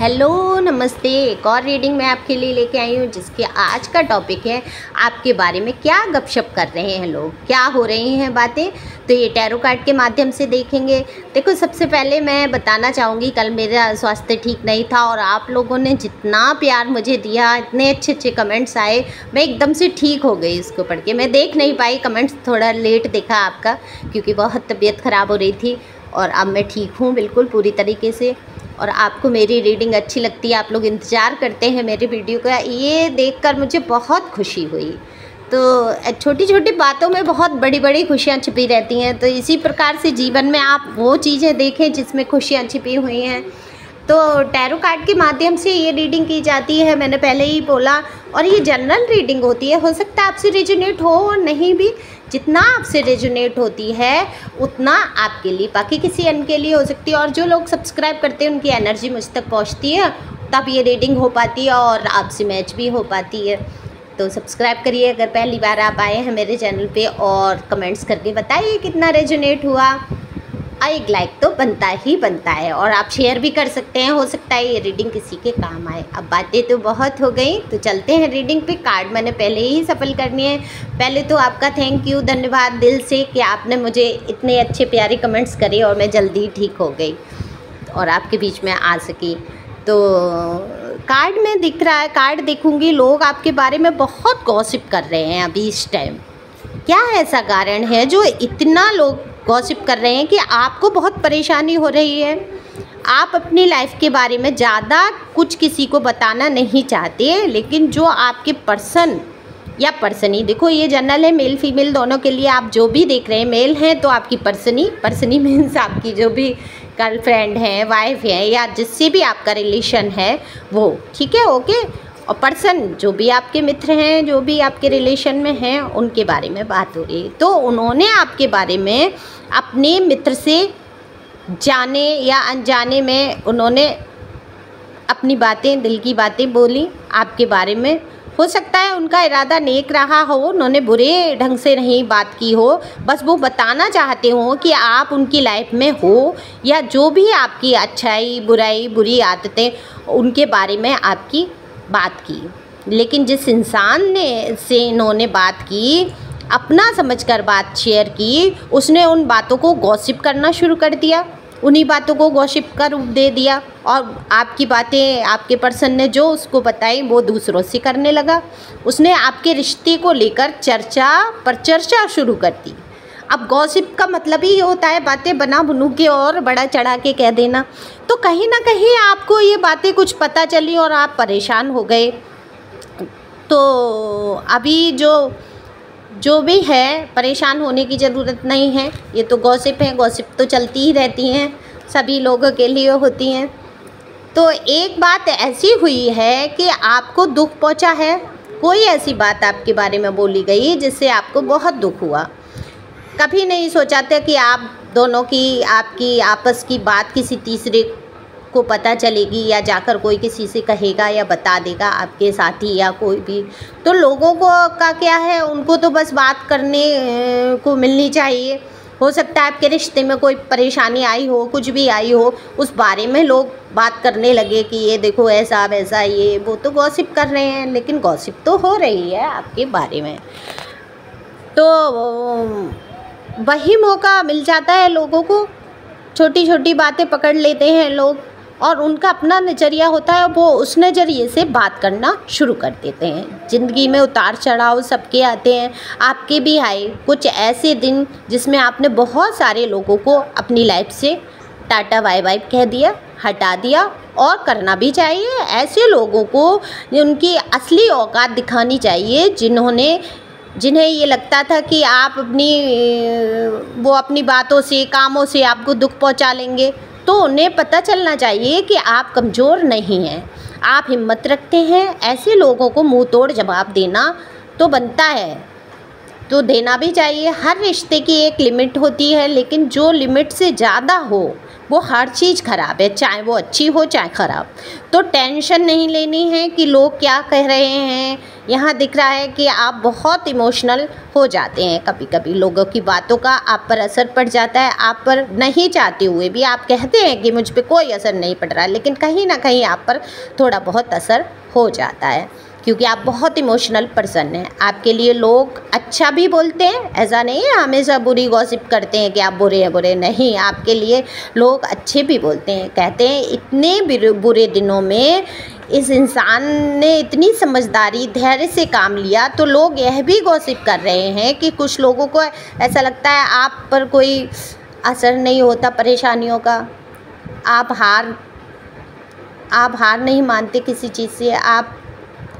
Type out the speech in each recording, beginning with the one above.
Hello नमस्ते। एक और रीडिंग मैं आपके लिए लेके आई हूँ जिसके आज का टॉपिक है आपके बारे में क्या गपशप कर रहे हैं लोग, क्या हो रही हैं बातें। तो ये टैरो कार्ड के माध्यम से देखेंगे। देखो, सबसे पहले मैं बताना चाहूँगी, कल मेरा स्वास्थ्य ठीक नहीं था और आप लोगों ने जितना प्यार मुझे दिया, इतने अच्छे अच्छे कमेंट्स आए, मैं एकदम से ठीक हो गई। इसको पढ़ के मैं देख नहीं पाई, कमेंट्स थोड़ा लेट देखा आपका, क्योंकि बहुत तबीयत ख़राब हो रही थी। और अब मैं ठीक हूँ बिल्कुल पूरी तरीके से। और आपको मेरी रीडिंग अच्छी लगती है, आप लोग इंतज़ार करते हैं मेरी वीडियो का, ये देखकर मुझे बहुत खुशी हुई। तो छोटी छोटी बातों में बहुत बड़ी बड़ी खुशियाँ छिपी रहती हैं। तो इसी प्रकार से जीवन में आप वो चीज़ें देखें जिसमें खुशियाँ छिपी हुई हैं। तो टैरो कार्ड के माध्यम से ये रीडिंग की जाती है, मैंने पहले ही बोला। और ये जनरल रीडिंग होती है, हो सकता है आपसे रेजोनेट हो और नहीं भी। जितना आपसे रेजोनेट होती है उतना आपके लिए, बाकी किसी अन्य के लिए हो सकती है। और जो लोग सब्सक्राइब करते हैं उनकी एनर्जी मुझ तक पहुंचती है, तब ये रीडिंग हो पाती है और आपसे मैच भी हो पाती है। तो सब्सक्राइब करिए अगर पहली बार आप आए हैं मेरे चैनल पे, और कमेंट्स करके बताइए कितना रेजोनेट हुआ। एक लाइक तो बनता ही बनता है, और आप शेयर भी कर सकते हैं, हो सकता है ये रीडिंग किसी के काम आए। अब बातें तो बहुत हो गई, तो चलते हैं रीडिंग पे। कार्ड मैंने पहले ही सफल करनी है। पहले तो आपका थैंक यू, धन्यवाद दिल से कि आपने मुझे इतने अच्छे प्यारे कमेंट्स करे और मैं जल्दी ठीक हो गई और आपके बीच में आ सकी। तो कार्ड में दिख रहा है, कार्ड देखूंगी, लोग आपके बारे में बहुत गॉसिप कर रहे हैं अभी इस टाइम। क्या ऐसा कारण है जो इतना लोग गॉसिप कर रहे हैं कि आपको बहुत परेशानी हो रही है? आप अपनी लाइफ के बारे में ज़्यादा कुछ किसी को बताना नहीं चाहते, लेकिन जो आपके पर्सन या पर्सनी, देखो ये जनरल है, मेल फीमेल दोनों के लिए। आप जो भी देख रहे हैं, मेल हैं तो आपकी पर्सनी मीन्स आपकी जो भी गर्लफ्रेंड है, वाइफ है, या जिससे भी आपका रिलेशन है वो, ठीक है, ओके। और पर्सन जो भी आपके मित्र हैं, जो भी आपके रिलेशन में हैं, उनके बारे में बात हो रही है। तो उन्होंने आपके बारे में अपने मित्र से जाने या अनजाने में उन्होंने अपनी बातें, दिल की बातें बोली आपके बारे में। हो सकता है उनका इरादा नेक रहा हो, उन्होंने बुरे ढंग से नहीं बात की हो, बस वो बताना चाहते हो कि आप उनकी लाइफ में हो, या जो भी आपकी अच्छाई बुराई बुरी आदतें, उनके बारे में आपकी बात की। लेकिन जिस इंसान ने से इन्होंने बात की, अपना समझकर बात शेयर की, उसने उन बातों को गॉसिप करना शुरू कर दिया, उन्हीं बातों को गॉसिप का रूप दे दिया। और आपकी बातें आपके पर्सन ने जो उसको बताई वो दूसरों से करने लगा। उसने आपके रिश्ते को लेकर चर्चा शुरू कर दी। अब गॉसिप का मतलब ही होता है बातें बना बुनू के और बड़ा चढ़ा के कह देना। तो कहीं ना कहीं आपको ये बातें कुछ पता चली और आप परेशान हो गए। तो अभी जो भी है, परेशान होने की ज़रूरत नहीं है। ये तो गॉसिप है, गॉसिप तो चलती ही रहती हैं, सभी लोगों के लिए होती हैं। तो एक बात ऐसी हुई है कि आपको दुख पहुंचा है, कोई ऐसी बात आपके बारे में बोली गई जिससे आपको बहुत दुख हुआ। कभी नहीं सोचा था कि आप दोनों की, आपकी आपस की बात किसी तीसरे को पता चलेगी, या जाकर कोई किसी से कहेगा या बता देगा, आपके साथी या कोई भी। तो लोगों को का क्या है, उनको तो बस बात करने को मिलनी चाहिए। हो सकता है आपके रिश्ते में कोई परेशानी आई हो, कुछ भी आई हो, उस बारे में लोग बात करने लगे कि ये देखो ऐसा वैसा, ये वो, तो गॉसिप कर रहे हैं। लेकिन गॉसिप तो हो रही है आपके बारे में। तो वही मौका मिल जाता है लोगों को, छोटी छोटी बातें पकड़ लेते हैं लोग, और उनका अपना नज़रिया होता है, वो उस नज़रिए से बात करना शुरू कर देते हैं। ज़िंदगी में उतार चढ़ाव सबके आते हैं, आपके भी आए कुछ ऐसे दिन जिसमें आपने बहुत सारे लोगों को अपनी लाइफ से टाटा बाय बाय कह दिया, हटा दिया। और करना भी चाहिए, ऐसे लोगों को उनकी असली औकात दिखानी चाहिए, जिन्हें ये लगता था कि आप वो अपनी बातों से, कामों से आपको दुख पहुंचा लेंगे। तो उन्हें पता चलना चाहिए कि आप कमज़ोर नहीं हैं, आप हिम्मत रखते हैं। ऐसे लोगों को मुंह तोड़ जवाब देना तो बनता है, तो देना भी चाहिए। हर रिश्ते की एक लिमिट होती है, लेकिन जो लिमिट से ज़्यादा हो वो हर चीज़ ख़राब है, चाहे वो अच्छी हो चाहे ख़राब। तो टेंशन नहीं लेनी है कि लोग क्या कह रहे हैं, यहाँ दिख रहा है कि आप बहुत इमोशनल हो जाते हैं। कभी कभी लोगों की बातों का आप पर असर पड़ जाता है, आप पर नहीं चाहते हुए भी। आप कहते हैं कि मुझ पे कोई असर नहीं पड़ रहा, लेकिन कहीं ना कहीं आप पर थोड़ा बहुत असर हो जाता है, क्योंकि आप बहुत इमोशनल पर्सन हैं। आपके लिए लोग अच्छा भी बोलते हैं, ऐसा नहीं है हमेशा बुरी गॉसिप करते हैं कि आप बुरे हैं, बुरे नहीं। आपके लिए लोग अच्छे भी बोलते हैं, कहते हैं इतने बुरे दिनों में इस इंसान ने इतनी समझदारी धैर्य से काम लिया। तो लोग यह भी गॉसिप कर रहे हैं कि कुछ लोगों को ऐसा लगता है आप पर कोई असर नहीं होता परेशानियों का, आप हार नहीं मानते किसी चीज़ से। आप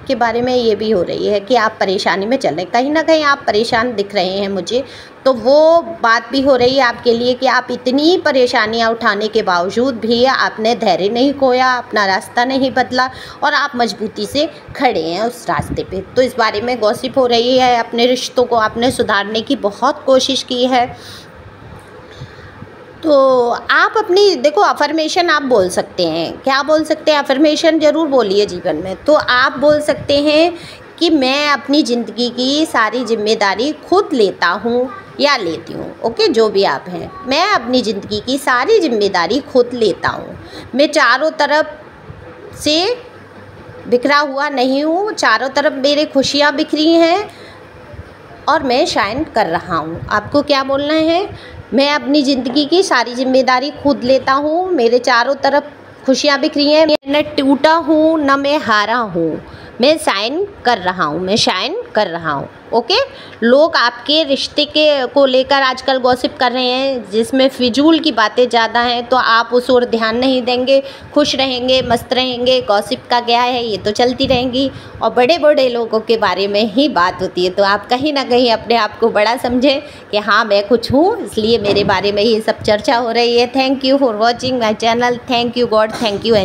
के बारे में ये भी हो रही है कि आप परेशानी में चल रहे हैं, कहीं ना कहीं आप परेशान दिख रहे हैं मुझे। तो वो बात भी हो रही है आपके लिए कि आप इतनी परेशानियां उठाने के बावजूद भी आपने धैर्य नहीं खोया, अपना रास्ता नहीं बदला और आप मजबूती से खड़े हैं उस रास्ते पे। तो इस बारे में गॉसिप हो रही है। अपने रिश्तों को आपने सुधारने की बहुत कोशिश की है। तो आप अपनी देखो अफर्मेशन आप बोल सकते हैं। क्या बोल सकते हैं? अफर्मेशन ज़रूर बोलिए जीवन में। तो आप बोल सकते हैं कि मैं अपनी ज़िंदगी की सारी जिम्मेदारी खुद लेता हूँ या लेती हूँ। ओके, जो भी आप हैं, मैं अपनी ज़िंदगी की सारी जिम्मेदारी खुद लेता हूँ। मैं चारों तरफ से बिखरा हुआ नहीं हूँ, चारों तरफ मेरे खुशियाँ बिखरी हैं और मैं शाइन कर रहा हूँ। आपको क्या बोलना है? मैं अपनी ज़िंदगी की सारी जिम्मेदारी खुद लेता हूँ, मेरे चारों तरफ खुशियाँ बिखरी हैं, मैं न टूटा हूँ न मैं हारा हूँ, मैं शाइन कर रहा हूँ, मैं शाइन कर रहा हूँ। ओके, लोग आपके रिश्ते को लेकर आजकल गॉसिप कर रहे हैं जिसमें फिजूल की बातें ज़्यादा हैं, तो आप उस ओर ध्यान नहीं देंगे, खुश रहेंगे, मस्त रहेंगे। गॉसिप का क्या है, ये तो चलती रहेंगी और बड़े बड़े लोगों के बारे में ही बात होती है। तो आप कहीं ना कहीं अपने आप को बड़ा समझें कि हाँ मैं कुछ हूँ, इसलिए मेरे बारे में ये सब चर्चा हो रही है। Thank you for watching my channel. Thank you God, thank you.